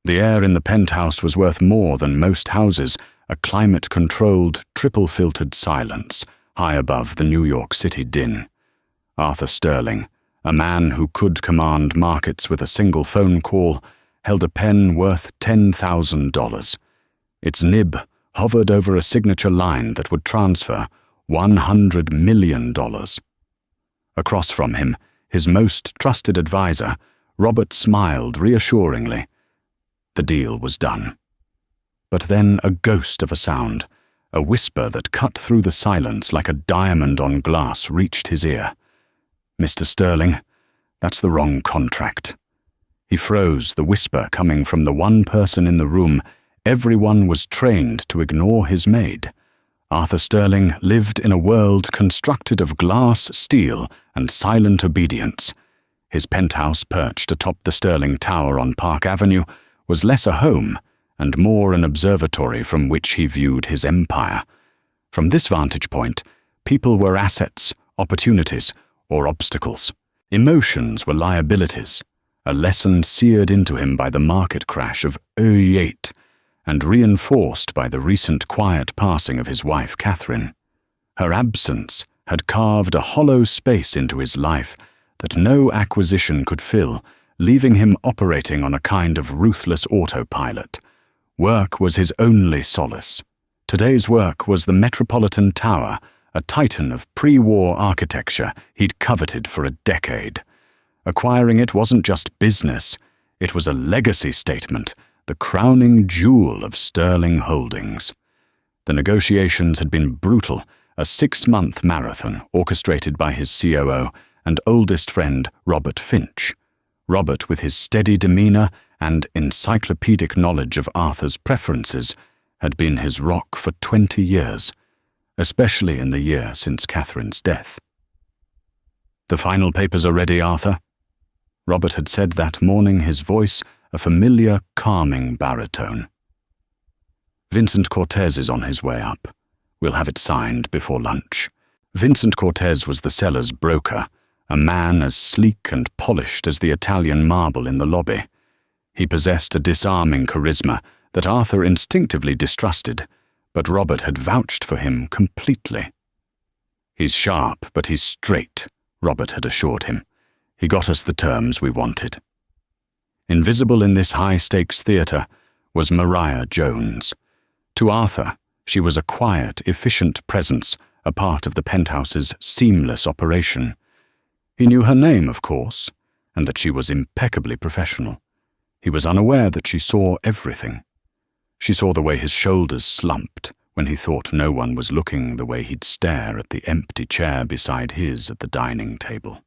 The air in the penthouse was worth more than most houses, a climate-controlled, triple-filtered silence, high above the New York City din. Arthur Sterling, a man who could command markets with a single phone call, held a pen worth $10,000. Its nib hovered over a signature line that would transfer $100 million. Across from him, his most trusted advisor, Robert smiled reassuringly. The deal was done. But then a ghost of a sound, a whisper that cut through the silence like a diamond on glass, reached his ear. "Mr. Sterling, that's the wrong contract." He froze, the whisper coming from the one person in the room. Everyone was trained to ignore his maid. Arthur Sterling lived in a world constructed of glass, steel, and silent obedience. His penthouse, perched atop the Sterling Tower on Park Avenue, was less a home and more an observatory from which he viewed his empire. From this vantage point, people were assets, opportunities, or obstacles. Emotions were liabilities, a lesson seared into him by the market crash of '08 and reinforced by the recent quiet passing of his wife Catherine. Her absence had carved a hollow space into his life that no acquisition could fill, leaving him operating on a kind of ruthless autopilot. Work was his only solace. Today's work was the Metropolitan Tower, a titan of pre-war architecture he'd coveted for a decade. Acquiring it wasn't just business, it was a legacy statement, the crowning jewel of Sterling Holdings. The negotiations had been brutal, a 6-month marathon orchestrated by his COO and oldest friend, Robert Finch. Robert, with his steady demeanor and encyclopedic knowledge of Arthur's preferences, had been his rock for 20 years, especially in the year since Catherine's death. "The final papers are ready, Arthur." Robert had said that morning, his voice a familiar, calming baritone. "Vincent Cortez is on his way up. We'll have it signed before lunch." Vincent Cortez was the seller's broker, a man as sleek and polished as the Italian marble in the lobby. He possessed a disarming charisma that Arthur instinctively distrusted, but Robert had vouched for him completely. "He's sharp, but he's straight," Robert had assured him. "He got us the terms we wanted." Invisible in this high-stakes theatre was Mariah Jones. To Arthur, she was a quiet, efficient presence, a part of the penthouse's seamless operation. He knew her name, of course, and that she was impeccably professional. He was unaware that she saw everything. She saw the way his shoulders slumped when he thought no one was looking, the way he'd stare at the empty chair beside his at the dining table.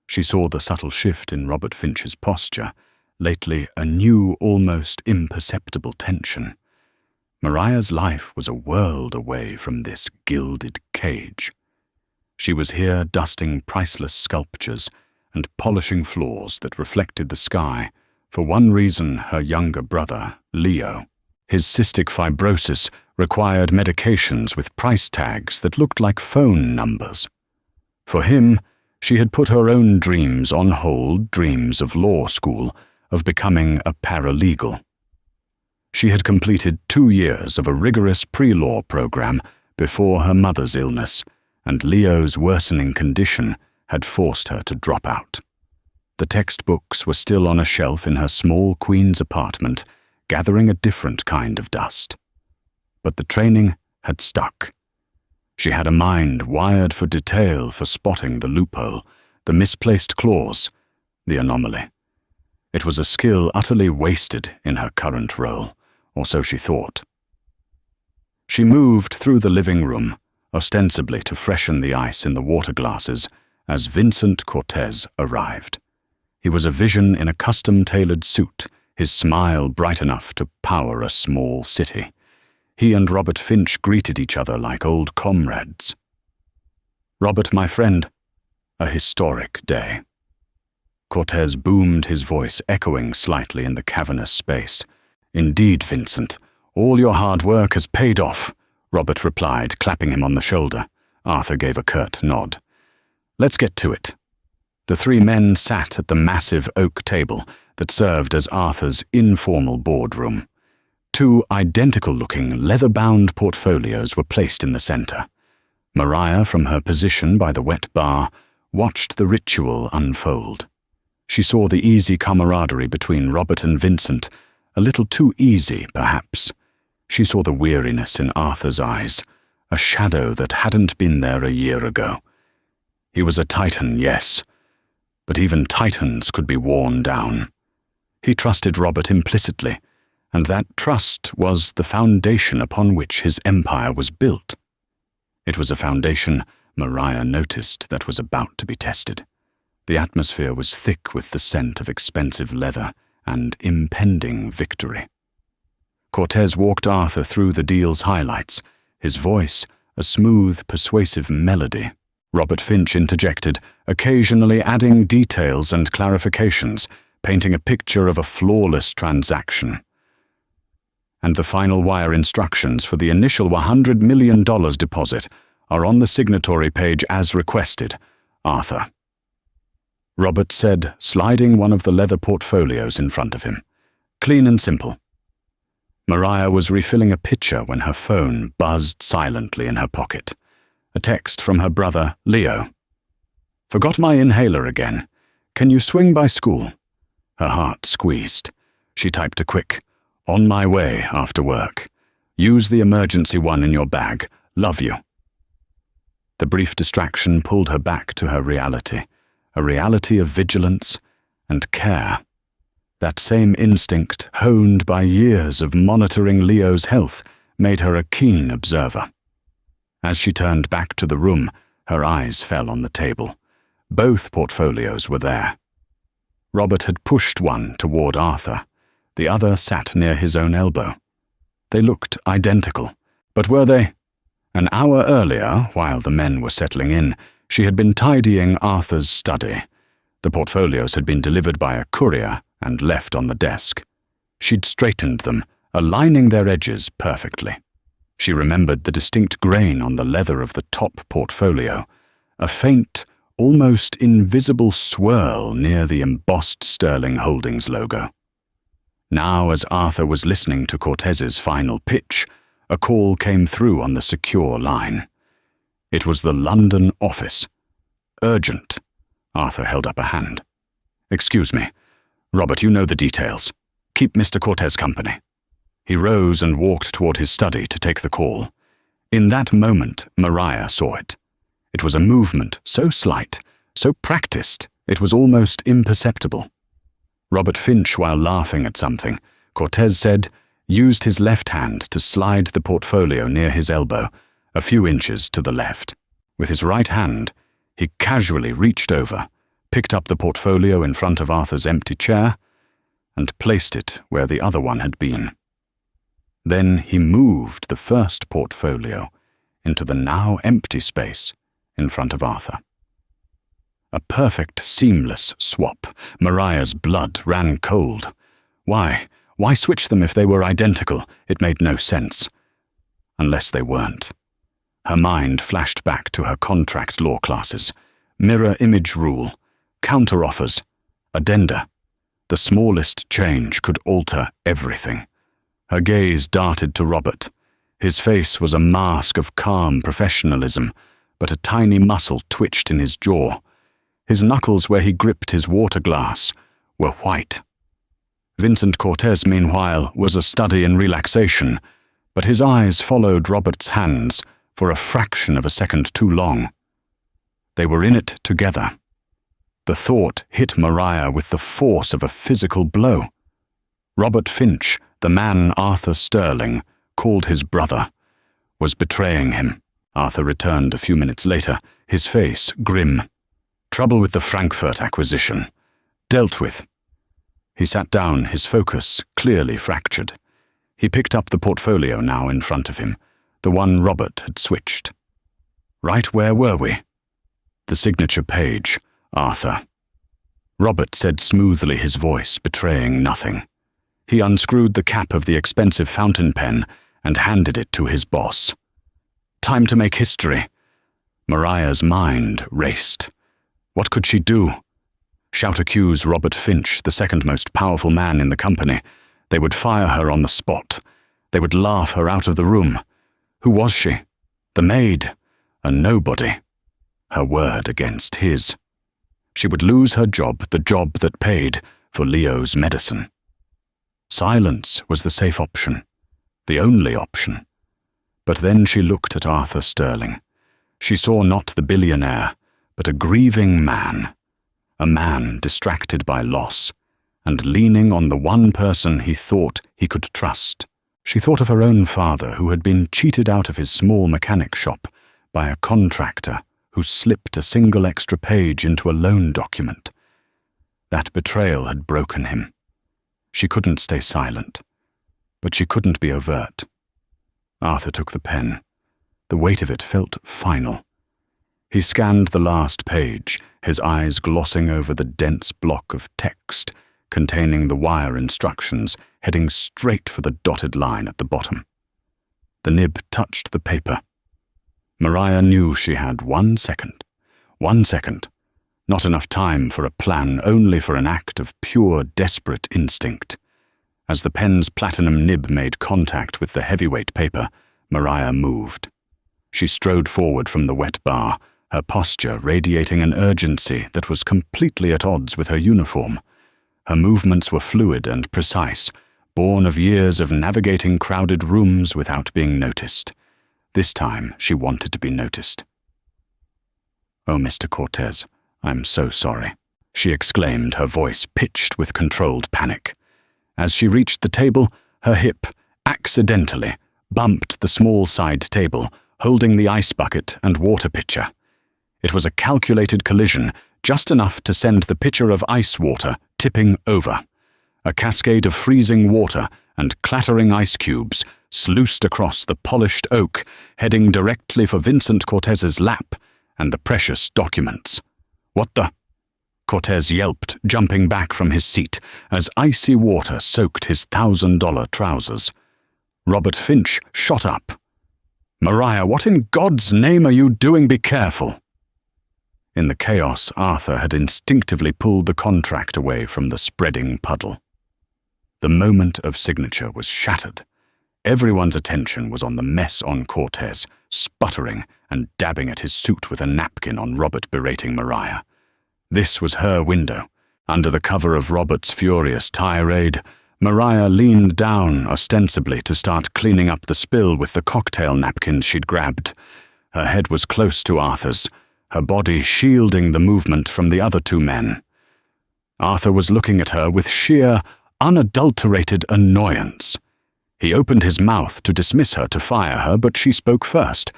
She saw the subtle shift in Robert Finch's posture, lately a new, almost imperceptible tension. Mariah's life was a world away from this gilded cage. She was here dusting priceless sculptures and polishing floors that reflected the sky, for one reason: her younger brother, Leo. His cystic fibrosis required medications with price tags that looked like phone numbers. For him, she had put her own dreams on hold, dreams of law school, of becoming a paralegal. She had completed 2 years of a rigorous pre-law program before her mother's illness, and Leo's worsening condition had forced her to drop out. The textbooks were still on a shelf in her small Queens apartment, gathering a different kind of dust. But the training had stuck. She had a mind wired for detail, for spotting the loophole, the misplaced clause, the anomaly. It was a skill utterly wasted in her current role, or so she thought. She moved through the living room, ostensibly to freshen the ice in the water glasses, as Vincent Cortez arrived. He was a vision in a custom-tailored suit, his smile bright enough to power a small city. He and Robert Finch greeted each other like old comrades. "Robert, my friend," a historic day. Cortez boomed, his voice echoing slightly in the cavernous space. "Indeed, Vincent, all your hard work has paid off," Robert replied, clapping him on the shoulder. Arthur gave a curt nod. "Let's get to it." The 3 men sat at the massive oak table, that served as Arthur's informal boardroom. Two identical-looking, leather-bound portfolios were placed in the center. Maria, from her position by the wet bar, watched the ritual unfold. She saw the easy camaraderie between Robert and Vincent, a little too easy, perhaps. She saw the weariness in Arthur's eyes, a shadow that hadn't been there a year ago. He was a titan, yes, but even titans could be worn down. He trusted Robert implicitly, and that trust was the foundation upon which his empire was built. It was a foundation Maria noticed that was about to be tested. The atmosphere was thick with the scent of expensive leather and impending victory. Cortez walked Arthur through the deal's highlights, his voice a smooth, persuasive melody. Robert Finch interjected, occasionally adding details and clarifications, painting a picture of a flawless transaction. And the final wire instructions for the initial $100 million deposit are on the signatory page as requested, Arthur. Robert said, sliding one of the leather portfolios in front of him. Clean and simple. Maria was refilling a pitcher when her phone buzzed silently in her pocket. A text from her brother, Leo. Forgot my inhaler again. Can you swing by school? Her heart squeezed. She typed a quick, on my way after work. Use the emergency one in your bag. Love you. The brief distraction pulled her back to her reality, a reality of vigilance and care. That same instinct, honed by years of monitoring Leo's health, made her a keen observer. As she turned back to the room, her eyes fell on the table. Both portfolios were there. Robert had pushed one toward Arthur. The other sat near his own elbow. They looked identical, but were they? An hour earlier, while the men were settling in, she had been tidying Arthur's study. The portfolios had been delivered by a courier and left on the desk. She'd straightened them, aligning their edges perfectly. She remembered the distinct grain on the leather of the top portfolio, a faint, almost invisible swirl near the embossed Sterling Holdings logo. Now, as Arthur was listening to Cortez's final pitch, a call came through on the secure line. It was the London office. Urgent. Arthur held up a hand. Excuse me. Robert, you know the details. Keep Mr. Cortez company. He rose and walked toward his study to take the call. In that moment, Maria saw it. It was a movement so slight, so practiced, it was almost imperceptible. Robert Finch, while laughing at something, Cortez said, used his left hand to slide the portfolio near his elbow, a few inches to the left. With his right hand, he casually reached over, picked up the portfolio in front of Arthur's empty chair, and placed it where the other one had been. Then he moved the first portfolio into the now empty space in front of Arthur. A perfect, seamless swap. Maria's blood ran cold. Why switch them if they were identical? It made no sense. Unless they weren't. Her mind flashed back to her contract law classes. Mirror image rule, counteroffers, addenda. The smallest change could alter everything. Her gaze darted to Robert. His face was a mask of calm professionalism, but a tiny muscle twitched in his jaw. His knuckles, where he gripped his water glass, were white. Vincent Cortez, meanwhile, was a study in relaxation, but his eyes followed Robert's hands for a fraction of a second too long. They were in it together. The thought hit Maria with the force of a physical blow. Robert Finch, the man Arthur Sterling called his brother, was betraying him. Arthur returned a few minutes later, his face grim. Trouble with the Frankfurt acquisition. Dealt with. He sat down, his focus clearly fractured. He picked up the portfolio now in front of him, the one Robert had switched. Right where were we? The signature page, Arthur. Robert said smoothly, his voice betraying nothing. He unscrewed the cap of the expensive fountain pen and handed it to his boss. Time to make history. Maria's mind raced. What could she do? Shout accuse Robert Finch, the second most powerful man in the company. They would fire her on the spot. They would laugh her out of the room. Who was she? The maid. A nobody. Her word against his. She would lose her job, the job that paid, for Leo's medicine. Silence was the safe option, the only option. But then she looked at Arthur Sterling. She saw not the billionaire, but a grieving man. A man distracted by loss, and leaning on the one person he thought he could trust. She thought of her own father, who had been cheated out of his small mechanic shop by a contractor who slipped a single extra page into a loan document. That betrayal had broken him. She couldn't stay silent, but she couldn't be overt. Arthur took the pen. The weight of it felt final. He scanned the last page, his eyes glossing over the dense block of text containing the wire instructions, heading straight for the dotted line at the bottom. The nib touched the paper. Mariah knew she had 1 second. 1 second. Not enough time for a plan, only for an act of pure, desperate instinct. As the pen's platinum nib made contact with the heavyweight paper, Mariah moved. She strode forward from the wet bar, her posture radiating an urgency that was completely at odds with her uniform. Her movements were fluid and precise, born of years of navigating crowded rooms without being noticed. This time she wanted to be noticed. "Oh, Mr. Cortez, I'm so sorry," she exclaimed, her voice pitched with controlled panic. As she reached the table, her hip, accidentally, bumped the small side table, holding the ice bucket and water pitcher. It was a calculated collision, just enough to send the pitcher of ice water tipping over. A cascade of freezing water and clattering ice cubes sluiced across the polished oak, heading directly for Vincent Cortez's lap and the precious documents. "What the?" Cortez yelped, jumping back from his seat as icy water soaked his $1,000 trousers. Robert Finch shot up. "Mariah, what in God's name are you doing? Be careful!" In the chaos, Arthur had instinctively pulled the contract away from the spreading puddle. The moment of signature was shattered. Everyone's attention was on the mess on Cortez, sputtering and dabbing at his suit with a napkin on Robert berating Mariah. This was her window. Under the cover of Robert's furious tirade, Mariah leaned down ostensibly to start cleaning up the spill with the cocktail napkins she'd grabbed. Her head was close to Arthur's, her body shielding the movement from the other two men. Arthur was looking at her with sheer, unadulterated annoyance. He opened his mouth to dismiss her, to fire her, but she spoke first.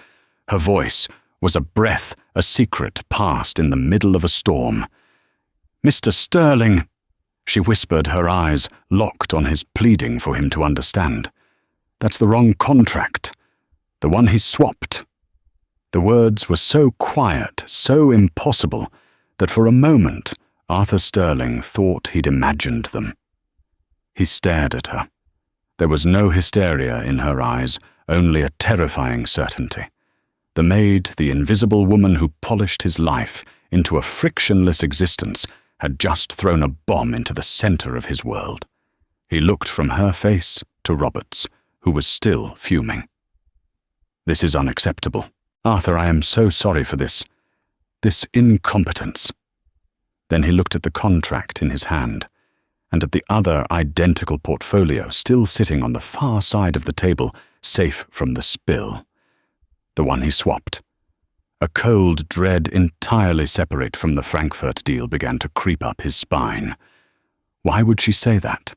Her voice was a breath, a secret passed in the middle of a storm. "Mr. Sterling," she whispered, her eyes locked on his, pleading for him to understand. "That's the wrong contract. The one he swapped." The words were so quiet, so impossible, that for a moment Arthur Sterling thought he'd imagined them. He stared at her. There was no hysteria in her eyes, only a terrifying certainty. The maid, the invisible woman who polished his life into a frictionless existence, had just thrown a bomb into the center of his world. He looked from her face to Robert's, who was still fuming. "This is unacceptable. Arthur, I am so sorry for this incompetence." Then he looked at the contract in his hand, and at the other identical portfolio still sitting on the far side of the table, safe from the spill. The one he swapped. A cold dread entirely separate from the Frankfurt deal began to creep up his spine. Why would she say that?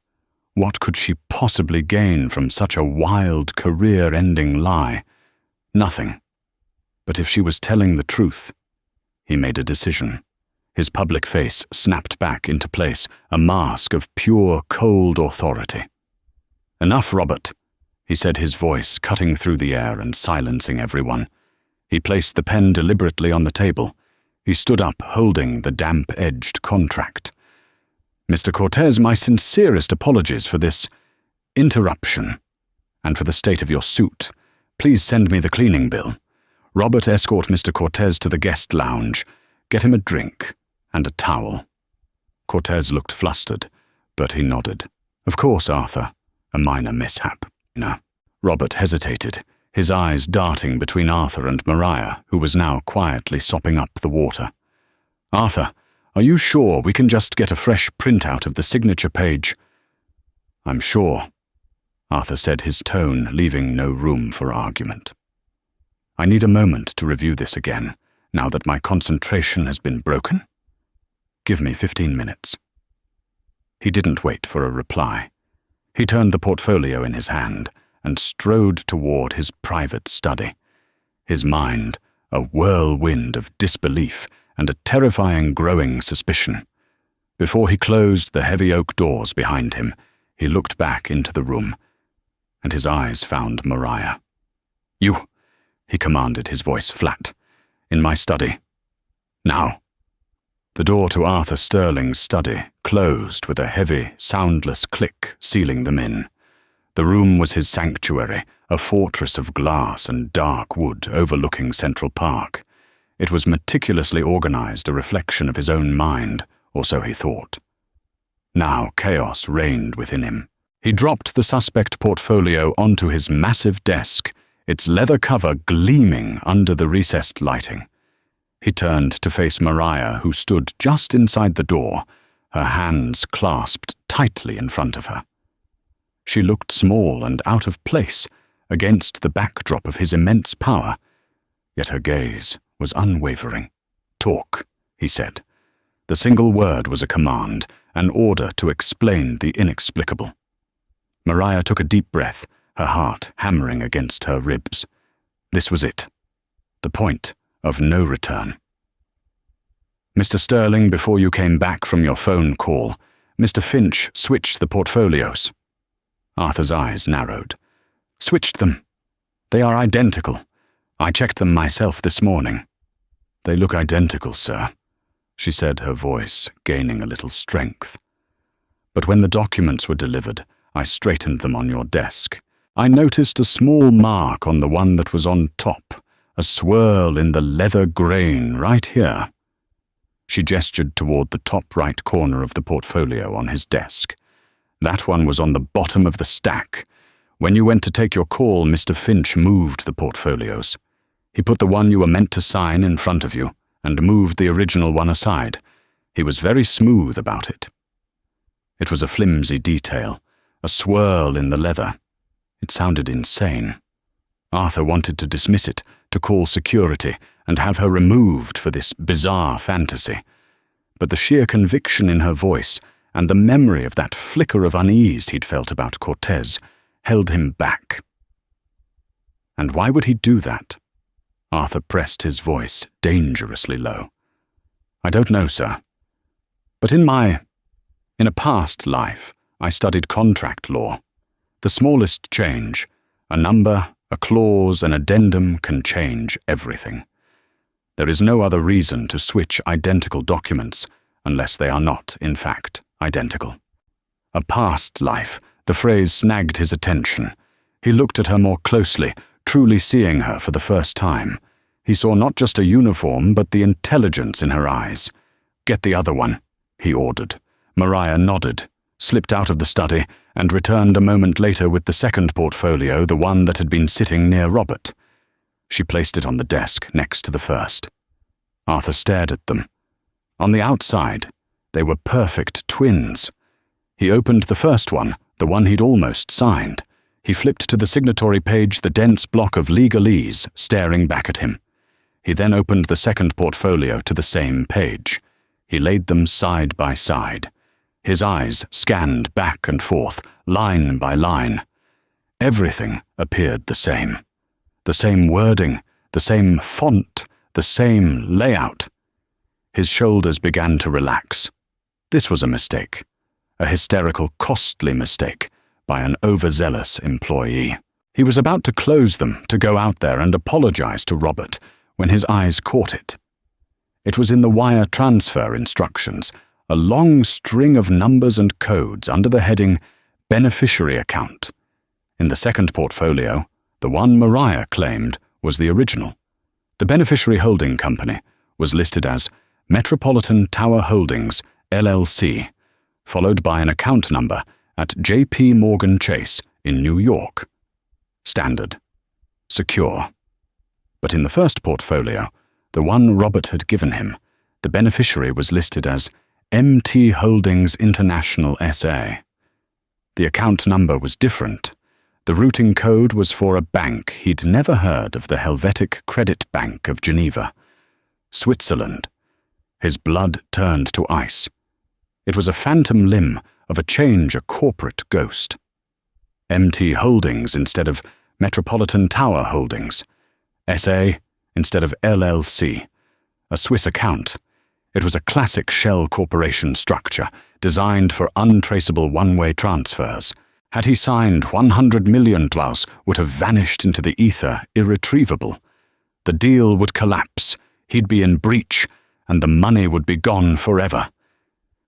What could she possibly gain from such a wild, career-ending lie? Nothing. But if she was telling the truth, he made a decision. His public face snapped back into place, a mask of pure, cold authority. "Enough, Robert," he said, his voice cutting through the air and silencing everyone. He placed the pen deliberately on the table. He stood up, holding the damp-edged contract. "Mr. Cortez, my sincerest apologies for this interruption, and for the state of your suit. Please send me the cleaning bill. Robert, escort Mr. Cortez to the guest lounge. Get him a drink and a towel." Cortez looked flustered, but he nodded. Of course, Arthur. A minor mishap, you know. Robert hesitated, his eyes darting between Arthur and Maria, who was now quietly sopping up the water. Arthur, are you sure we can just get a fresh printout of the signature page? I'm sure, Arthur said, his tone leaving no room for argument. I need a moment to review this again, now that my concentration has been broken. Give me 15 minutes. He didn't wait for a reply. He turned the portfolio in his hand and strode toward his private study, his mind a whirlwind of disbelief and a terrifying growing suspicion. Before he closed the heavy oak doors behind him, he looked back into the room, and his eyes found Maria. You, he commanded, his voice flat. In my study. Now. The door to Arthur Sterling's study closed with a heavy, soundless click, sealing them in. The room was his sanctuary, a fortress of glass and dark wood overlooking Central Park. It was meticulously organized, a reflection of his own mind, or so he thought. Now chaos reigned within him. He dropped the suspect portfolio onto his massive desk, its leather cover gleaming under the recessed lighting. He turned to face Maria, who stood just inside the door, her hands clasped tightly in front of her. She looked small and out of place against the backdrop of his immense power, yet her gaze was unwavering. Talk, he said. The single word was a command, an order to explain the inexplicable. Maria took a deep breath, her heart hammering against her ribs. This was it. The point of no return. Mr. Sterling, before you came back from your phone call, Mr. Finch switched the portfolios. Arthur's eyes narrowed. Switched them. They are identical. I checked them myself this morning. They look identical, sir, she said, her voice gaining a little strength. But when the documents were delivered, I straightened them on your desk. I noticed a small mark on the one that was on top, a swirl in the leather grain right here. She gestured toward the top right corner of the portfolio on his desk. That one was on the bottom of the stack. When you went to take your call, Mr. Finch moved the portfolios. He put the one you were meant to sign in front of you and moved the original one aside. He was very smooth about it. It was a flimsy detail, a swirl in the leather. It sounded insane. Arthur wanted to dismiss it, to call security, and have her removed for this bizarre fantasy. But the sheer conviction in her voice and the memory of that flicker of unease he'd felt about Cortez held him back. And why would he do that? Arthur pressed his voice dangerously low. I don't know, sir. But in a past life, I studied contract law. The smallest change, a number, a clause, an addendum can change everything. There is no other reason to switch identical documents unless they are not, in fact, identical. A past life, the phrase snagged his attention. He looked at her more closely, truly seeing her for the first time. He saw not just a uniform, but the intelligence in her eyes. Get the other one, he ordered. Maria nodded, slipped out of the study, and returned a moment later with the second portfolio, the one that had been sitting near Robert. She placed it on the desk next to the first. Arthur stared at them. On the outside, they were perfect twins. He opened the first one, the one he'd almost signed. He flipped to the signatory page, the dense block of legalese staring back at him. He then opened the second portfolio to the same page. He laid them side by side. His eyes scanned back and forth, line by line. Everything appeared the same. The same wording, the same font, the same layout. His shoulders began to relax. This was a mistake. A hysterical, costly mistake by an overzealous employee. He was about to close them, to go out there and apologize to Robert, when his eyes caught it. It was in the wire transfer instructions, a long string of numbers and codes under the heading Beneficiary Account. In the second portfolio, the one Maria claimed was the original. The beneficiary holding company was listed as Metropolitan Tower Holdings, LLC, followed by an account number at J.P. Morgan Chase in New York. Standard. Secure. But in the first portfolio, the one Robert had given him, the beneficiary was listed as MT Holdings International SA. The account number was different. The routing code was for a bank he'd never heard of, the Helvetic Credit Bank of Geneva. Switzerland. His blood turned to ice. It was a phantom limb of a change, a corporate ghost. MT Holdings instead of Metropolitan Tower Holdings. SA instead of LLC. A Swiss account. It was a classic shell corporation structure designed for untraceable one-way transfers. Had he signed 100 million, Klaus would have vanished into the ether, irretrievable. The deal would collapse, he'd be in breach, and the money would be gone forever.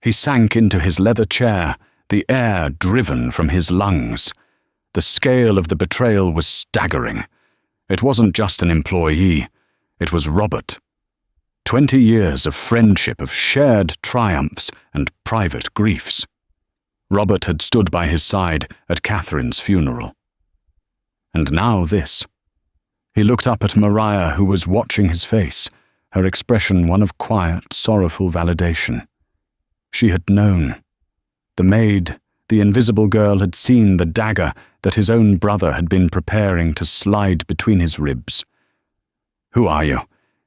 He sank into his leather chair, the air driven from his lungs. The scale of the betrayal was staggering. It wasn't just an employee, it was Robert. 20 years of friendship, of shared triumphs and private griefs. Robert had stood by his side at Catherine's funeral. And now this. He looked up at Maria, who was watching his face, her expression one of quiet, sorrowful validation. She had known. The maid, the invisible girl, had seen the dagger that his own brother had been preparing to slide between his ribs. "Who are you?"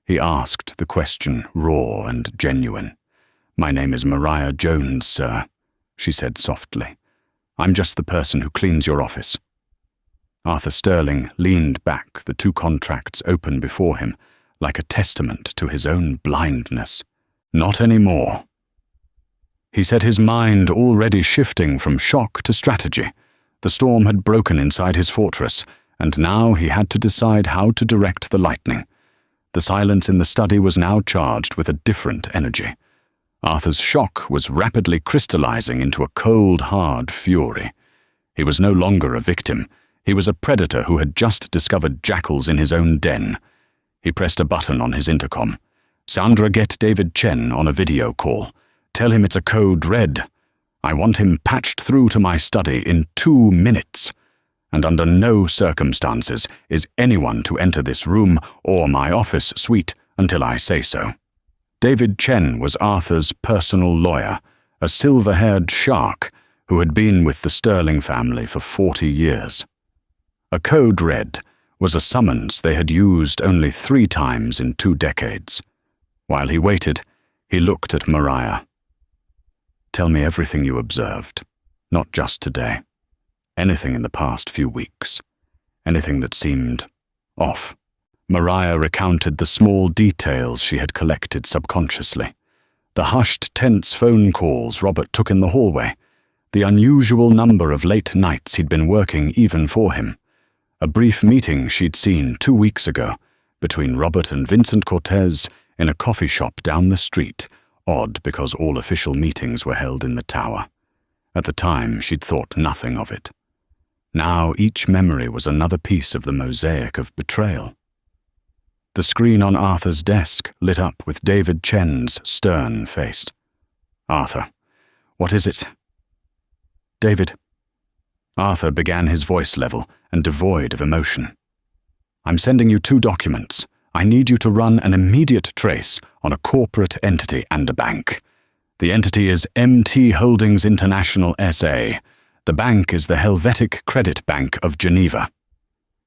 he asked, the question raw and genuine. "My name is Maria Jones, sir," she said softly. "I'm just the person who cleans your office." Arthur Sterling leaned back, the two contracts open before him, like a testament to his own blindness. Not anymore. He set his mind already shifting from shock to strategy. The storm had broken inside his fortress, and now he had to decide how to direct the lightning. The silence in the study was now charged with a different energy. Arthur's shock was rapidly crystallizing into a cold, hard fury. He was no longer a victim. He was a predator who had just discovered jackals in his own den. He pressed a button on his intercom. "Sandra, get David Chen on a video call. Tell him it's a code red. I want him patched through to my study in 2 minutes. And under no circumstances is anyone to enter this room or my office suite until I say so." David Chen was Arthur's personal lawyer, a silver-haired shark who had been with the Sterling family for 40 years. A code red was a summons they had used only 3 times in 2 decades. While he waited, he looked at Maria. "Tell me everything you observed, not just today. Anything in the past few weeks. Anything that seemed off." Maria recounted the small details she had collected subconsciously. The hushed, tense phone calls Robert took in the hallway. The unusual number of late nights he'd been working even for him. A brief meeting she'd seen 2 weeks ago between Robert and Vincent Cortez in a coffee shop down the street, odd because all official meetings were held in the tower. At the time, she'd thought nothing of it. Now each memory was another piece of the mosaic of betrayal. The screen on Arthur's desk lit up with David Chen's stern face. "Arthur, what is it?" "David." Arthur began, his voice level and devoid of emotion. "I'm sending you 2 documents. I need you to run an immediate trace on a corporate entity and a bank. The entity is MT Holdings International SA. The bank is the Helvetic Credit Bank of Geneva."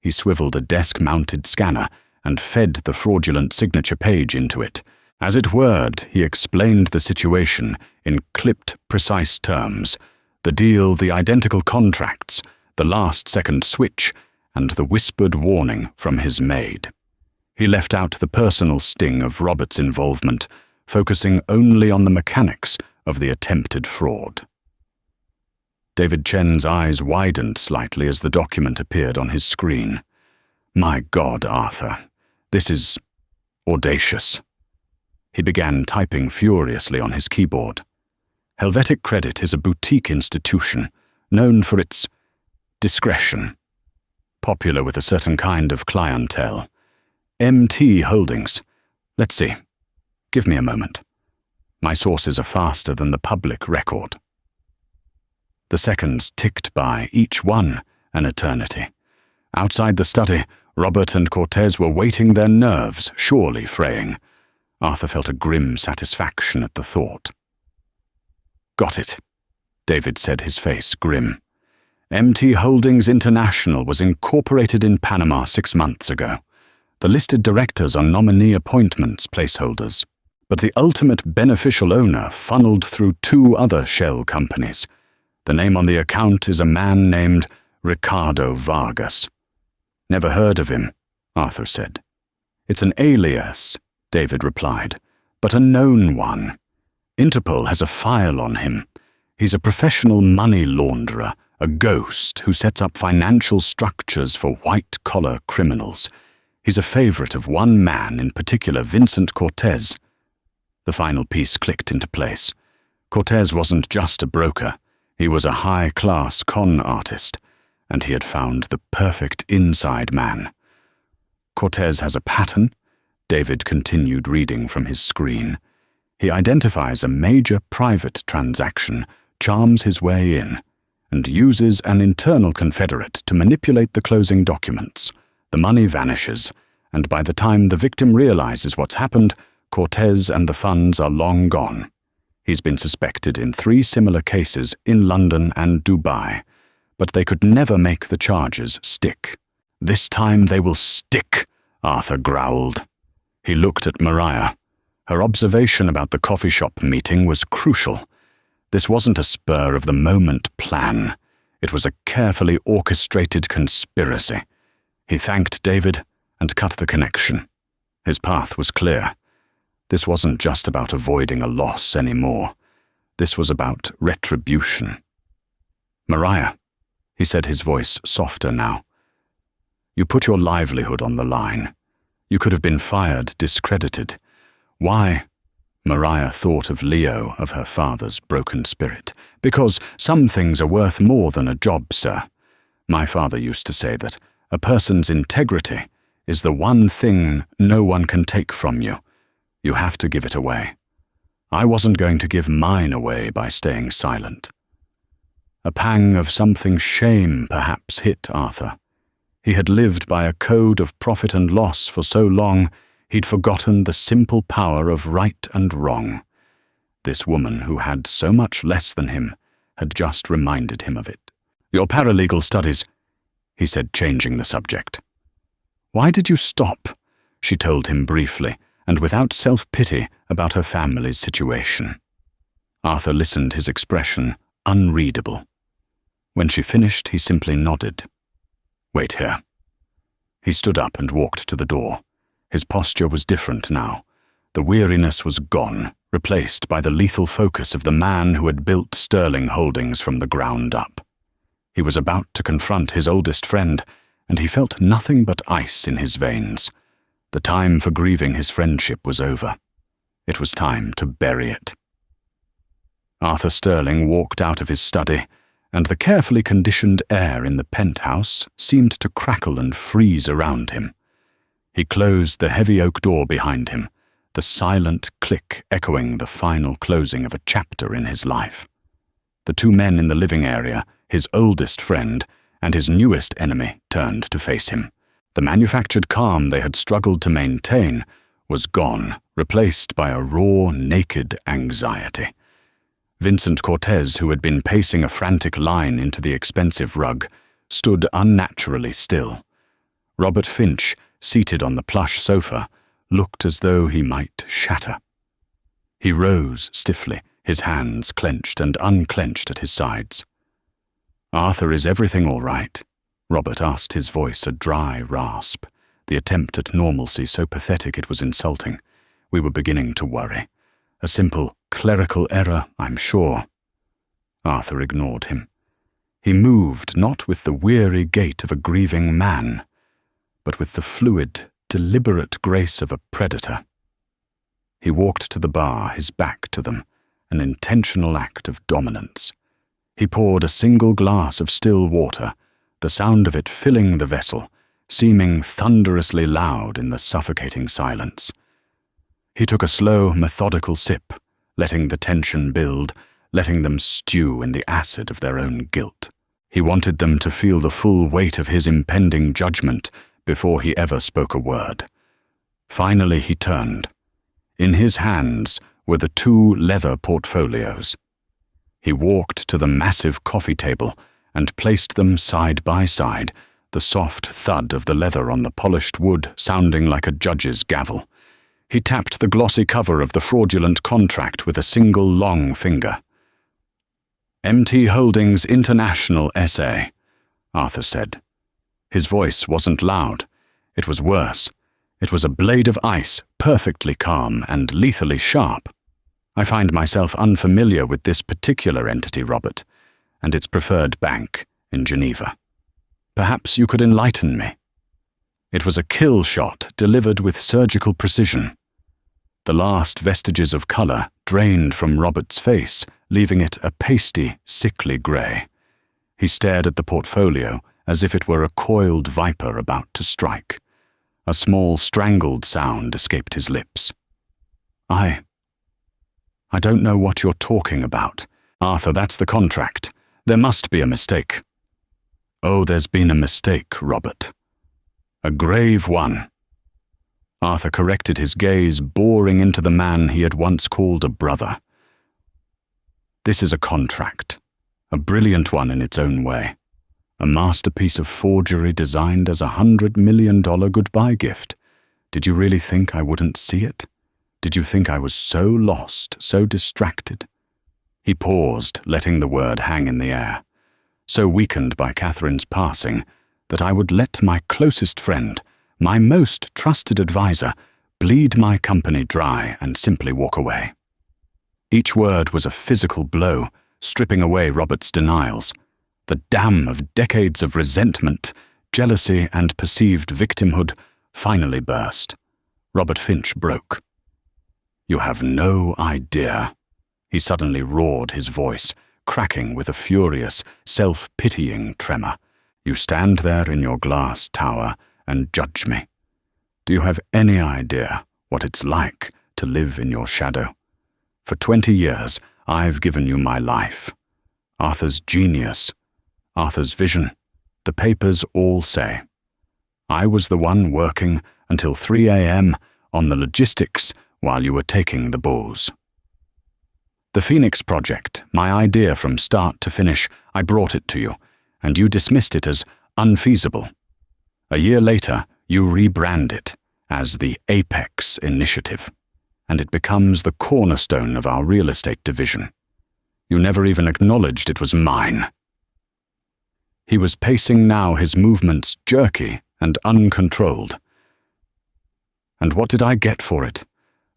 He swiveled a desk-mounted scanner and fed the fraudulent signature page into it. As it whirred, he explained the situation in clipped, precise terms. The deal, the identical contracts, the last-second switch, and the whispered warning from his maid. He left out the personal sting of Robert's involvement, focusing only on the mechanics of the attempted fraud. David Chen's eyes widened slightly as the document appeared on his screen. "My God, Arthur, this is audacious." He began typing furiously on his keyboard. Helvetic Credit is a boutique institution, known for its discretion, popular with a certain kind of clientele. MT Holdings. Let's see. Give me a moment. My sources are faster than the public record. The seconds ticked by, each one an eternity. Outside the study, Robert and Cortez were waiting, their nerves surely fraying. Arthur felt a grim satisfaction at the thought. "Got it," David said, his face grim. "MT Holdings International was incorporated in Panama 6 months ago. The listed directors are nominee appointments placeholders, but the ultimate beneficial owner funneled through 2 other shell companies. The name on the account is a man named Ricardo Vargas." "Never heard of him," Arthur said. "It's an alias," David replied, "but a known one. Interpol has a file on him. He's a professional money launderer, a ghost who sets up financial structures for white-collar criminals. He's a favorite of one man in particular, Vincent Cortez." The final piece clicked into place. Cortez wasn't just a broker. He was a high-class con artist, and he had found the perfect inside man. "Cortez has a pattern," David continued reading from his screen. "He identifies a major private transaction, charms his way in, and uses an internal confederate to manipulate the closing documents. The money vanishes, and by the time the victim realizes what's happened, Cortez and the funds are long gone. He's been suspected in 3 similar cases in London and Dubai, but they could never make the charges stick." "This time they will stick," Arthur growled. He looked at Mariah. Her observation about the coffee shop meeting was crucial. This wasn't a spur-of-the-moment plan. It was a carefully orchestrated conspiracy. He thanked David and cut the connection. His path was clear. This wasn't just about avoiding a loss anymore. This was about retribution. "Mariah," he said, his voice softer now. "You put your livelihood on the line. You could have been fired, discredited. Why?" Mariah thought of Leo, of her father's broken spirit. "Because some things are worth more than a job, sir. My father used to say that a person's integrity is the one thing no one can take from you. You have to give it away. I wasn't going to give mine away by staying silent." A pang of something shame perhaps hit Arthur. He had lived by a code of profit and loss for so long, he'd forgotten the simple power of right and wrong. This woman, who had so much less than him, had just reminded him of it. "Your paralegal studies," he said, changing the subject. "Why did you stop?" she told him briefly, and without self-pity about her family's situation. Arthur listened, his expression unreadable. When she finished, he simply nodded. "Wait here." He stood up and walked to the door. His posture was different now. The weariness was gone, replaced by the lethal focus of the man who had built Sterling Holdings from the ground up. He was about to confront his oldest friend, and he felt nothing but ice in his veins. The time for grieving his friendship was over. It was time to bury it. Arthur Sterling walked out of his study, and the carefully conditioned air in the penthouse seemed to crackle and freeze around him. He closed the heavy oak door behind him, the silent click echoing the final closing of a chapter in his life. The 2 men in the living area, his oldest friend and his newest enemy, turned to face him. The manufactured calm they had struggled to maintain was gone, replaced by a raw, naked anxiety. Vincent Cortez, who had been pacing a frantic line into the expensive rug, stood unnaturally still. Robert Finch, seated on the plush sofa, looked as though he might shatter. He rose stiffly, his hands clenched and unclenched at his sides. "Arthur, is everything all right?" Robert asked, his voice a dry rasp, the attempt at normalcy so pathetic it was insulting. "We were beginning to worry. A simple clerical error, I'm sure." Arthur ignored him. He moved not with the weary gait of a grieving man, but with the fluid, deliberate grace of a predator. He walked to the bar, his back to them, an intentional act of dominance. He poured a single glass of still water, the sound of it filling the vessel, seeming thunderously loud in the suffocating silence. He took a slow, methodical sip, letting the tension build, letting them stew in the acid of their own guilt. He wanted them to feel the full weight of his impending judgment before he ever spoke a word. Finally he turned. In his hands were the 2 leather portfolios. He walked to the massive coffee table and placed them side by side, the soft thud of the leather on the polished wood sounding like a judge's gavel. He tapped the glossy cover of the fraudulent contract with a single long finger. "MT Holdings International S.A., Arthur said. His voice wasn't loud. It was worse. It was a blade of ice, perfectly calm and lethally sharp. I find myself unfamiliar with this particular entity, Robert, and its preferred bank in Geneva. Perhaps you could enlighten me." It was a kill shot delivered with surgical precision. The last vestiges of color drained from Robert's face, leaving it a pasty, sickly grey. He stared at the portfolio as if it were a coiled viper about to strike. A small strangled sound escaped his lips. I don't know what you're talking about. Arthur, that's the contract. There must be a mistake." "Oh, there's been a mistake, Robert. A grave one." Arthur corrected his gaze, boring into the man he had once called a brother. "This is a contract, a brilliant one in its own way. A masterpiece of forgery designed as $100 million goodbye gift. Did you really think I wouldn't see it? Did you think I was so lost, so distracted?" He paused, letting the word hang in the air. So weakened by Catherine's passing that I would let my closest friend, my most trusted advisor, bleed my company dry and simply walk away. Each word was a physical blow, stripping away Robert's denials. The dam of decades of resentment, jealousy, and perceived victimhood finally burst. Robert Finch broke. "You have no idea," he suddenly roared, his voice cracking with a furious, self-pitying tremor. "You stand there in your glass tower and judge me. Do you have any idea what it's like to live in your shadow? For 20 years, I've given you my life. Arthur's genius, Arthur's vision, the papers all say. I was the one working until 3 a.m. on the logistics while you were taking the booze. The Phoenix Project, my idea from start to finish, I brought it to you, and you dismissed it as unfeasible. A year later, you rebrand it as the Apex Initiative, and it becomes the cornerstone of our real estate division. You never even acknowledged it was mine." He was pacing now, his movements jerky and uncontrolled. "And what did I get for it?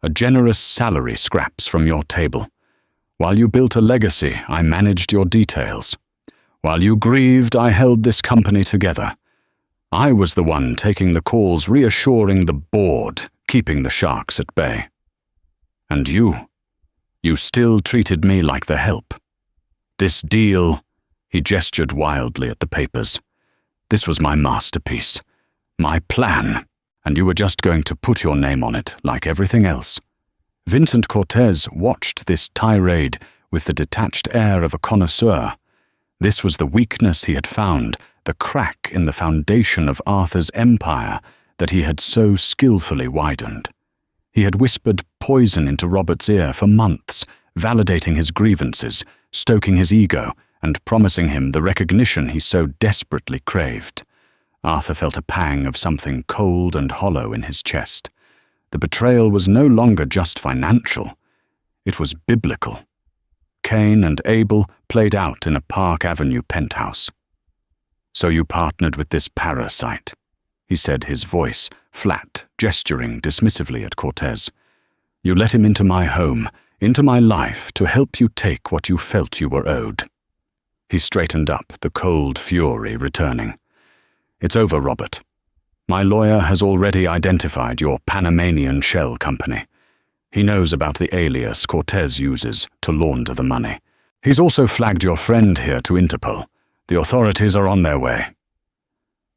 A generous salary scraps from your table. While you built a legacy, I managed your details. While you grieved, I held this company together. I was the one taking the calls, reassuring the board, keeping the sharks at bay. And you still treated me like the help. This deal," he gestured wildly at the papers, "this was my masterpiece, my plan, and you were just going to put your name on it like everything else." Vincent Cortez watched this tirade with the detached air of a connoisseur. This was the weakness he had found, the crack in the foundation of Arthur's empire that he had so skillfully widened. He had whispered poison into Robert's ear for months, validating his grievances, stoking his ego, and promising him the recognition he so desperately craved. Arthur felt a pang of something cold and hollow in his chest. The betrayal was no longer just financial. It was biblical. Cain and Abel played out in a Park Avenue penthouse. "So you partnered with this parasite," he said, his voice flat, gesturing dismissively at Cortez. "You let him into my home, into my life, to help you take what you felt you were owed." He straightened up, the cold fury returning. "It's over, Robert. My lawyer has already identified your Panamanian shell company. He knows about the alias Cortez uses to launder the money. He's also flagged your friend here to Interpol. The authorities are on their way."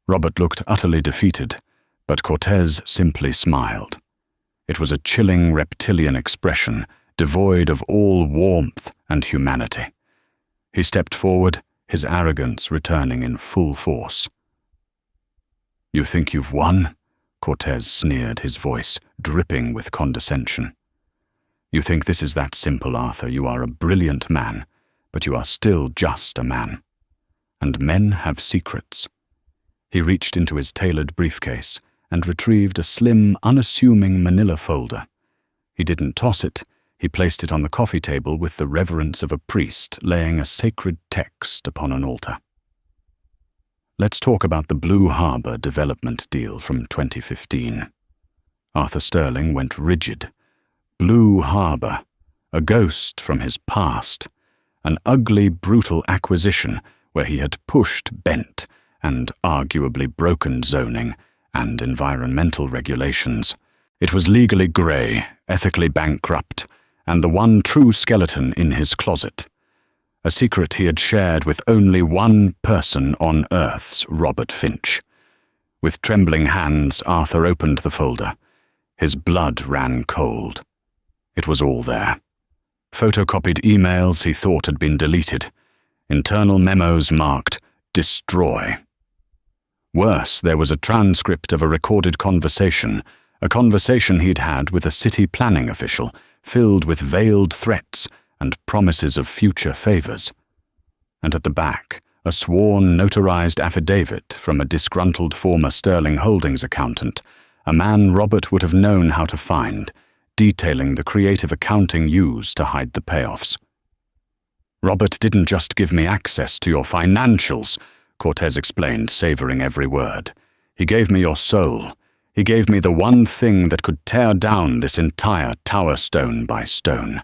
Robert looked utterly defeated, but Cortez simply smiled. It was a chilling reptilian expression, devoid of all warmth and humanity. He stepped forward, his arrogance returning in full force. "You think you've won?" Cortez sneered, his voice dripping with condescension. "You think this is that simple, Arthur. You are a brilliant man, but you are still just a man. And men have secrets." He reached into his tailored briefcase and retrieved a slim, unassuming manila folder. He didn't toss it. He placed it on the coffee table with the reverence of a priest laying a sacred text upon an altar. "Let's talk about the Blue Harbor development deal from 2015. Arthur Sterling went rigid. Blue Harbor, a ghost from his past, an ugly, brutal acquisition where he had pushed bent and arguably broken zoning and environmental regulations. It was legally grey, ethically bankrupt, and the one true skeleton in his closet. A secret he had shared with only one person on Earth's Robert Finch. With trembling hands, Arthur opened the folder. His blood ran cold. It was all there. Photocopied emails he thought had been deleted. Internal memos marked "Destroy." Worse, there was a transcript of a recorded conversation, a conversation he'd had with a city planning official, filled with veiled threats and promises of future favors. And at the back, a sworn notarized affidavit from a disgruntled former Sterling Holdings accountant, a man Robert would have known how to find, detailing the creative accounting used to hide the payoffs. "Robert didn't just give me access to your financials," Cortez explained, savoring every word. "He gave me your soul. He gave me the one thing that could tear down this entire tower stone by stone.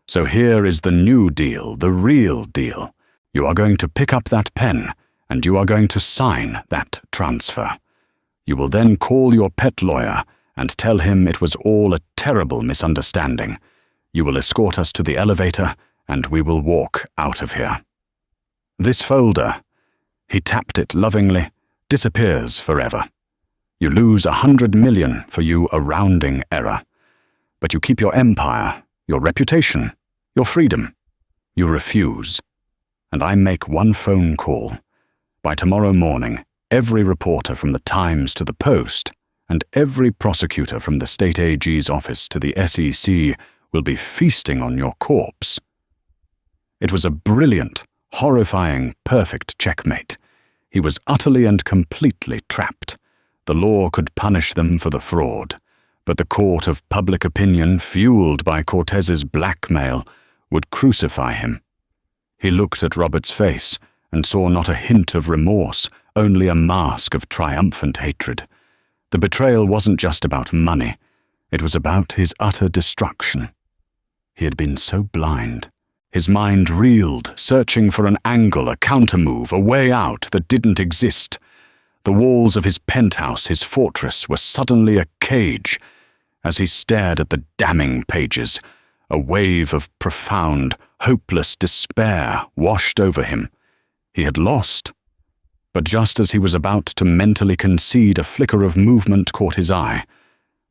So here is the new deal, the real deal. You are going to pick up that pen, and you are going to sign that transfer. You will then call your pet lawyer and tell him it was all a terrible misunderstanding. You will escort us to the elevator, and we will walk out of here. This folder," he tapped it lovingly, "disappears forever. You lose 100 million for you a rounding error. But you keep your empire, your reputation, your freedom. You refuse. And I make one phone call. By tomorrow morning, every reporter from the Times to the Post, and every prosecutor from the state AG's office to the SEC will be feasting on your corpse." It was a brilliant, horrifying, perfect checkmate. He was utterly and completely trapped. The law could punish them for the fraud, but the court of public opinion, fueled by Cortez's blackmail, would crucify him. He looked at Robert's face and saw not a hint of remorse, only a mask of triumphant hatred. The betrayal wasn't just about money. It was about his utter destruction. He had been so blind. His mind reeled, searching for an angle, a countermove, a way out that didn't exist. The walls of his penthouse, his fortress, were suddenly a cage. As he stared at the damning pages, a wave of profound, hopeless despair washed over him. He had lost. But just as he was about to mentally concede, a flicker of movement caught his eye.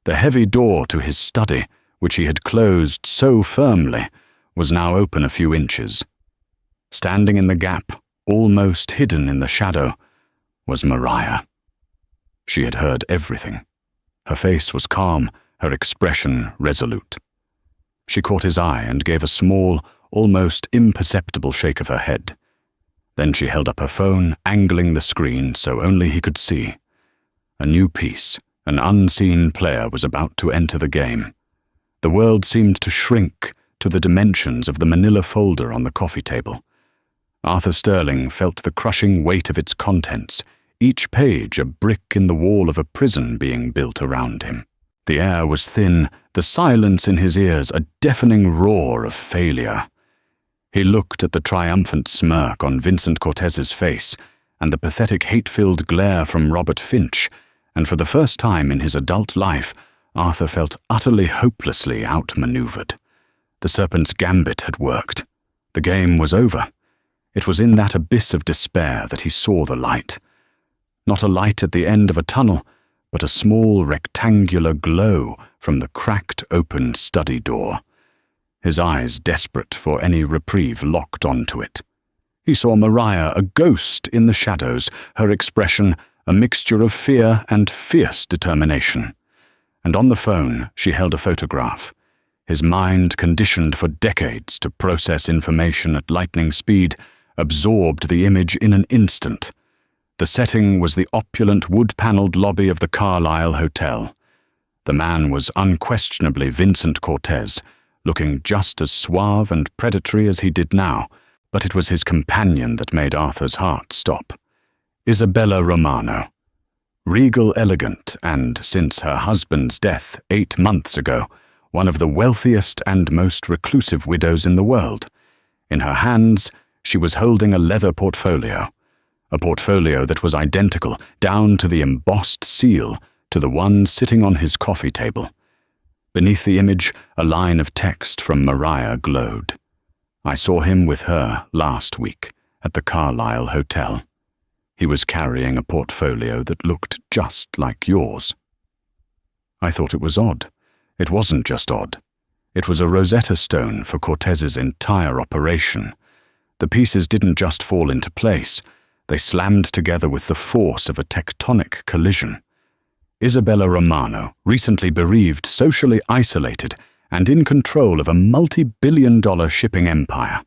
The heavy door to his study, which he had closed so firmly, was now open a few inches. Standing in the gap, almost hidden in the shadow, was Mariah. She had heard everything. Her face was calm, her expression resolute. She caught his eye and gave a small, almost imperceptible shake of her head. Then she held up her phone, angling the screen so only he could see. A new piece, an unseen player was about to enter the game. The world seemed to shrink to the dimensions of the manila folder on the coffee table. Arthur Sterling felt the crushing weight of its contents, each page a brick in the wall of a prison being built around him. The air was thin, the silence in his ears a deafening roar of failure. He looked at the triumphant smirk on Vincent Cortez's face and the pathetic hate-filled glare from Robert Finch, and for the first time in his adult life, Arthur felt utterly hopelessly outmaneuvered. The serpent's gambit had worked. The game was over. It was in that abyss of despair that he saw the light. Not a light at the end of a tunnel, but a small rectangular glow from the cracked open study door. his eyes desperate for any reprieve locked onto it. He saw Mariah, a ghost in the shadows, her expression a mixture of fear and fierce determination. And on the phone she held a photograph. His mind, conditioned for decades to process information at lightning speed, absorbed the image in an instant. The setting was the opulent wood-paneled lobby of the Carlisle Hotel. The man was unquestionably Vincent Cortez, looking just as suave and predatory as he did now, but it was his companion that made Arthur's heart stop. Isabella Romano. Regal elegant and, since her husband's death 8 months ago, one of the wealthiest and most reclusive widows in the world. In her hands, she was holding a leather portfolio, a portfolio that was identical, down to the embossed seal, to the one sitting on his coffee table. Beneath the image, a line of text from Mariah glowed. I saw him with her last week at the Carlisle Hotel. He was carrying a portfolio that looked just like yours. I thought it was odd. It wasn't just odd. It was a Rosetta Stone for Cortez's entire operation. The pieces didn't just fall into place. They slammed together with the force of a tectonic collision. Isabella Romano, recently bereaved, socially isolated, and in control of a multi-billion-dollar shipping empire.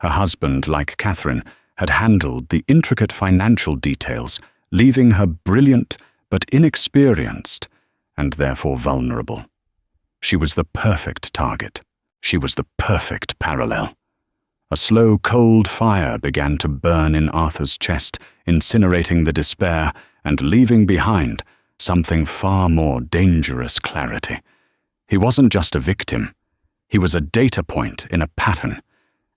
Her husband, like Catherine, had handled the intricate financial details, leaving her brilliant but inexperienced, and therefore vulnerable. She was the perfect target. She was the perfect parallel. A slow, cold fire began to burn in Arthur's chest, incinerating the despair and leaving behind something far more dangerous clarity. He wasn't just a victim. He was a data point in a pattern,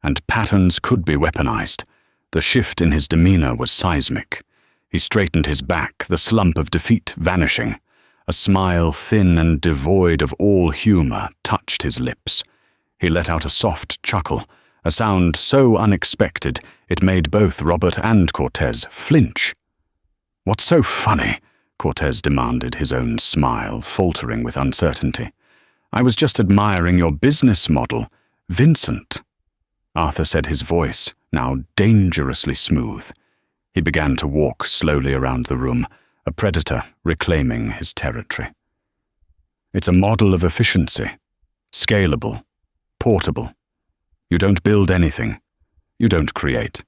and patterns could be weaponized. The shift in his demeanor was seismic. He straightened his back, the slump of defeat vanishing. A smile thin and devoid of all humor touched his lips. He let out a soft chuckle, a sound so unexpected it made both Robert and Cortez flinch. "What's so funny?" Cortez demanded, his own smile faltering with uncertainty. "I was just admiring your business model, Vincent." Arthur said, his voice now dangerously smooth. He began to walk slowly around the room, a predator reclaiming his territory. "It's a model of efficiency, scalable, portable. You don't build anything. You don't create.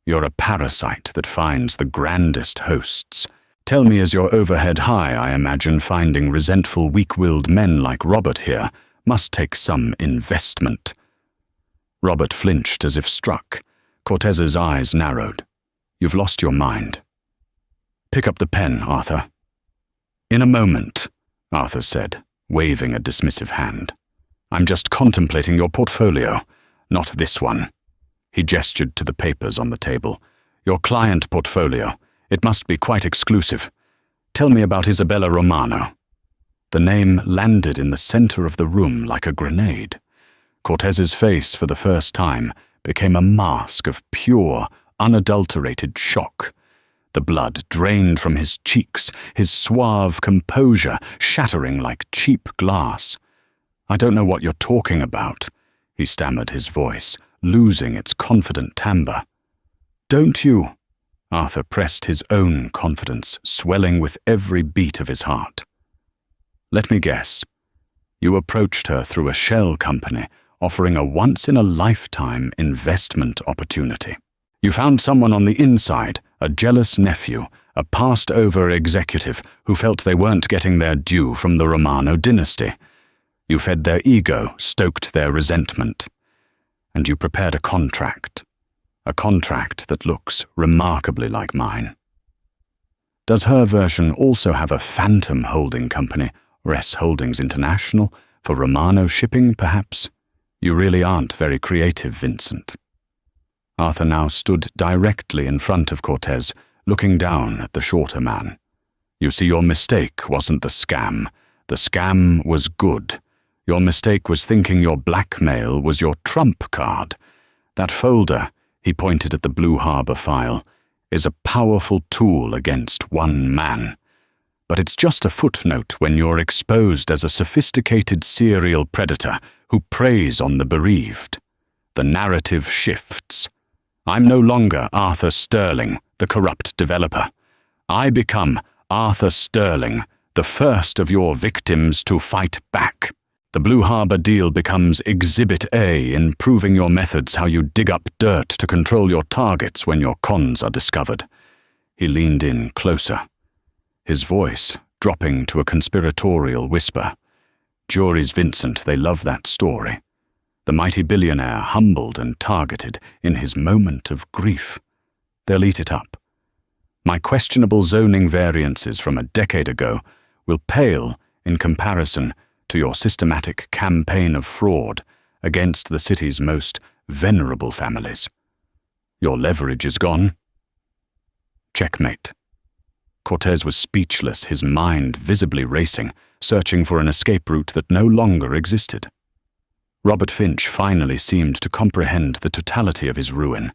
You're a parasite that finds the grandest hosts. Tell me, is your overhead high? I imagine finding resentful, weak-willed men like Robert here must take some investment." Robert flinched as if struck. Cortez's eyes narrowed. "You've lost your mind." "Pick up the pen, Arthur." "In a moment," Arthur said, waving a dismissive hand. "I'm just contemplating your portfolio, not this one." He gestured to the papers on the table. "Your client portfolio. It must be quite exclusive. Tell me about Isabella Romano." The name landed in the center of the room like a grenade. Cortez's face, for the first time, became a mask of pure, unadulterated shock. The blood drained from his cheeks, his suave composure shattering like cheap glass. "I don't know what you're talking about," he stammered, his voice losing its confident timbre. "Don't you?" Arthur pressed his own confidence, swelling with every beat of his heart. "Let me guess. You approached her through a shell company offering a once-in-a-lifetime investment opportunity. You found someone on the inside, a jealous nephew, a passed-over executive who felt they weren't getting their due from the Romano dynasty. You fed their ego, stoked their resentment. And you prepared a contract that looks remarkably like mine. Does her version also have a phantom holding company, Ress Holdings International, for Romano shipping, perhaps? You really aren't very creative, Vincent." Arthur now stood directly in front of Cortez, looking down at the shorter man. "You see, your mistake wasn't the scam. The scam was good. Your mistake was thinking your blackmail was your trump card. That folder," he pointed at the Blue Harbor file, "is a powerful tool against one man. But it's just a footnote when you're exposed as a sophisticated serial predator who preys on the bereaved. The narrative shifts. I'm no longer Arthur Sterling, the corrupt developer. I become Arthur Sterling, the first of your victims to fight back. The Blue Harbor deal becomes Exhibit A in proving your methods, how you dig up dirt to control your targets when your cons are discovered. He leaned in closer, his voice dropping to a conspiratorial whisper. Juries Vincent, they love that story. The mighty billionaire humbled and targeted in his moment of grief. They'll eat it up. My questionable zoning variances from a decade ago will pale in comparison to your systematic campaign of fraud against the city's most venerable families. Your leverage is gone. Checkmate. Cortez was speechless, his mind visibly racing, searching for an escape route that no longer existed. Robert Finch finally seemed to comprehend the totality of his ruin.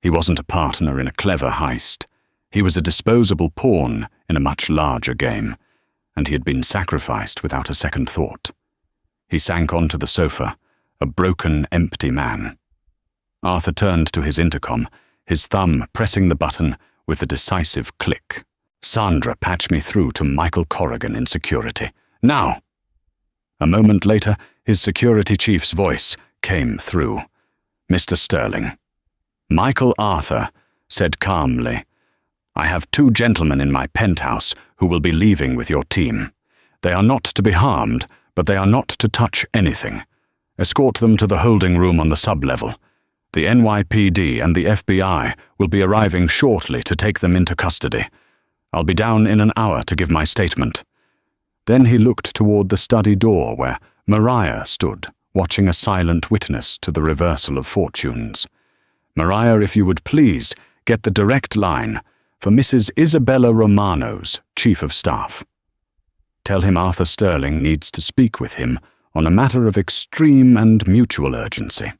He wasn't a partner in a clever heist. He was a disposable pawn in a much larger game, and he had been sacrificed without a second thought. He sank onto the sofa, a broken, empty man. Arthur turned to his intercom, his thumb pressing the button with a decisive click. Sandra, patch me through to Michael Corrigan in security. Now! A moment later, his security chief's voice came through. Mr. Sterling. Michael Arthur said calmly, I have 2 gentlemen in my penthouse who will be leaving with your team. They are not to be harmed, but they are not to touch anything. Escort them to the holding room on the sub-level. The NYPD and the FBI will be arriving shortly to take them into custody. I'll be down in an hour to give my statement. Then he looked toward the study door where Mariah stood, watching a silent witness to the reversal of fortunes. Mariah, if you would please, get the direct line for Mrs. Isabella Romano's chief of staff. Tell him Arthur Sterling needs to speak with him on a matter of extreme and mutual urgency.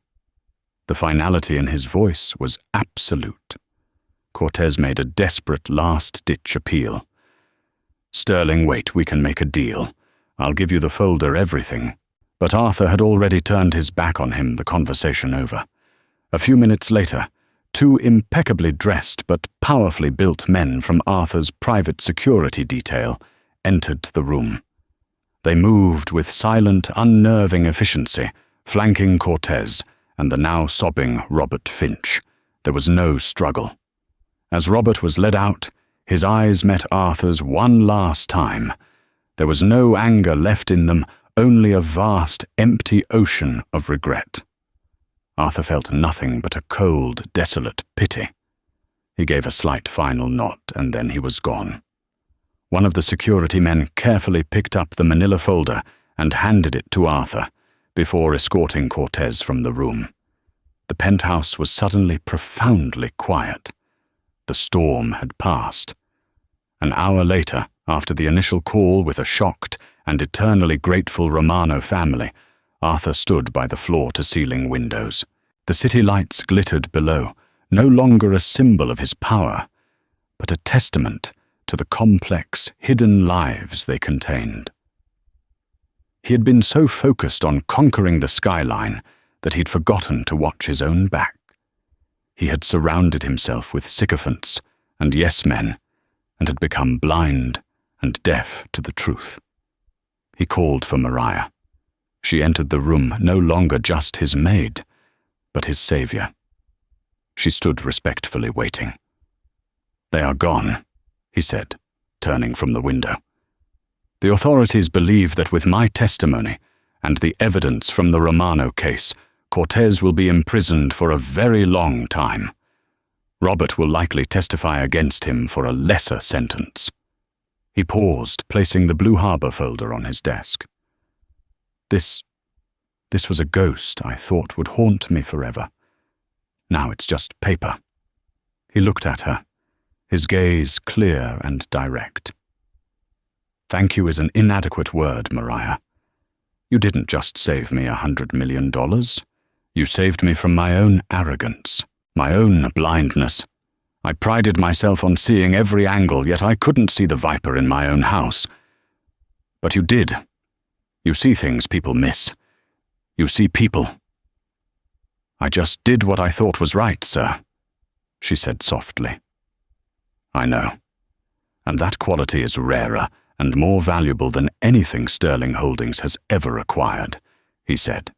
The finality in his voice was absolute. Cortez made a desperate last-ditch appeal. Sterling, wait, we can make a deal. I'll give you the folder, everything. But Arthur had already turned his back on him, the conversation over. A few minutes later, 2 impeccably dressed but powerfully built men from Arthur's private security detail entered the room. They moved with silent, unnerving efficiency, flanking Cortez and the now sobbing Robert Finch. There was no struggle. As Robert was led out, his eyes met Arthur's one last time. There was no anger left in them, only a vast, empty ocean of regret. Arthur felt nothing but a cold, desolate pity. He gave a slight final nod, and then he was gone. One of the security men carefully picked up the manila folder and handed it to Arthur, before escorting Cortez from the room. The penthouse was suddenly profoundly quiet. The storm had passed. An hour later, after the initial call with a shocked and eternally grateful Romano family, Arthur stood by the floor-to-ceiling windows. The city lights glittered below, no longer a symbol of his power, but a testament to the complex, hidden lives they contained. He had been so focused on conquering the skyline that he'd forgotten to watch his own back. He had surrounded himself with sycophants and yes-men, and had become blind and deaf to the truth. He called for Mariah. She entered the room, no longer just his maid, but his savior. She stood respectfully waiting. They are gone, he said, turning from the window. The authorities believe that with my testimony and the evidence from the Romano case, Cortez will be imprisoned for a very long time. Robert will likely testify against him for a lesser sentence. He paused, placing the Blue Harbor folder on his desk. This was a ghost I thought would haunt me forever. Now it's just paper. He looked at her, his gaze clear and direct. Thank you is an inadequate word, Mariah. You didn't just save me $100 million. You saved me from my own arrogance, my own blindness. I prided myself on seeing every angle, yet I couldn't see the viper in my own house. But you did. You see things people miss. You see people." "I just did what I thought was right, sir," she said softly. "I know. And that quality is rarer and more valuable than anything Sterling Holdings has ever acquired," he said.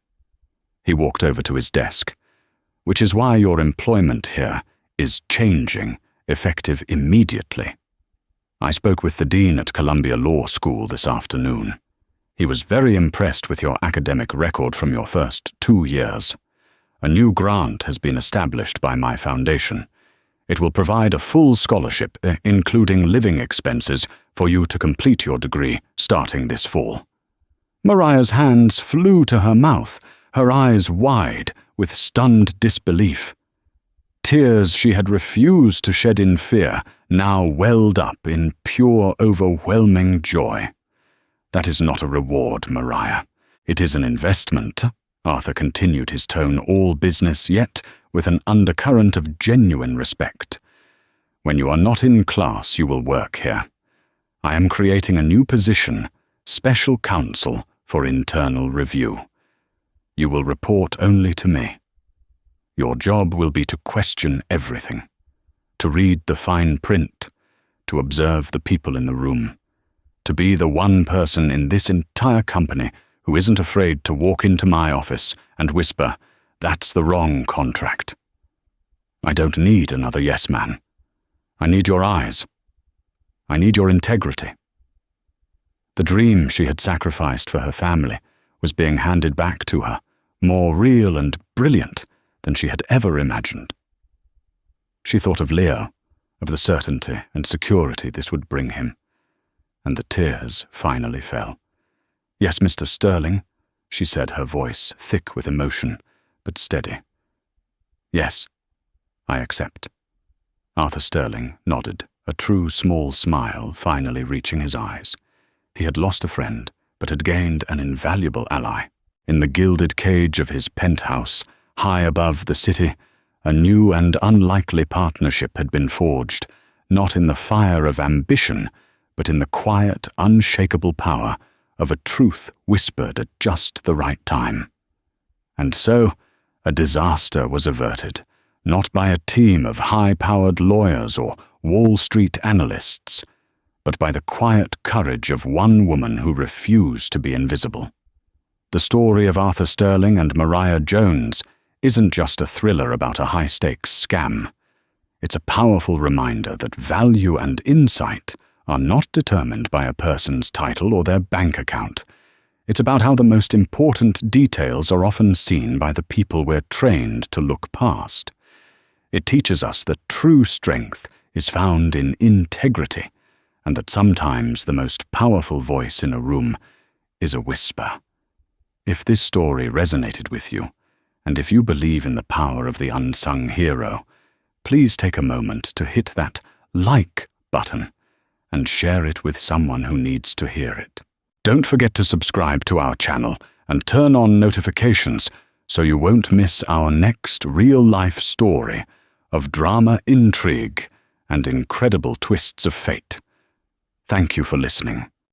He walked over to his desk. "Which is why your employment here is changing, effective immediately. I spoke with the dean at Columbia Law School this afternoon. He was very impressed with your academic record from your first 2 years. A new grant has been established by my foundation. It will provide a full scholarship, including living expenses, for you to complete your degree starting this fall." Mariah's hands flew to her mouth, her eyes wide with stunned disbelief. Tears she had refused to shed in fear now welled up in pure, overwhelming joy. "That is not a reward, Mariah. It is an investment." Arthur continued, his tone all business, yet with an undercurrent of genuine respect. "When you are not in class, you will work here. I am creating a new position, Special Counsel for Internal Review. You will report only to me. Your job will be to question everything, to read the fine print, to observe the people in the room, to be the one person in this entire company who isn't afraid to walk into my office and whisper, 'That's the wrong contract.' I don't need another yes man. I need your eyes. I need your integrity." The dream she had sacrificed for her family was being handed back to her, more real and brilliant than she had ever imagined. She thought of Leo, of the certainty and security this would bring him, and the tears finally fell. "Yes, Mr. Sterling," she said, her voice thick with emotion, but steady. "Yes, I accept." Arthur Sterling nodded, a true small smile finally reaching his eyes. He had lost a friend, but had gained an invaluable ally. In the gilded cage of his penthouse, high above the city, a new and unlikely partnership had been forged, not in the fire of ambition, but in the quiet, unshakable power of a truth whispered at just the right time. And so, a disaster was averted, not by a team of high-powered lawyers or Wall Street analysts, but by the quiet courage of one woman who refused to be invisible. The story of Arthur Sterling and Mariah Jones isn't just a thriller about a high-stakes scam. It's a powerful reminder that value and insight are not determined by a person's title or their bank account. It's about how the most important details are often seen by the people we're trained to look past. It teaches us that true strength is found in integrity, and that sometimes the most powerful voice in a room is a whisper. If this story resonated with you, and if you believe in the power of the unsung hero, please take a moment to hit that like button and share it with someone who needs to hear it. Don't forget to subscribe to our channel and turn on notifications so you won't miss our next real-life story of drama, intrigue, and incredible twists of fate. Thank you for listening.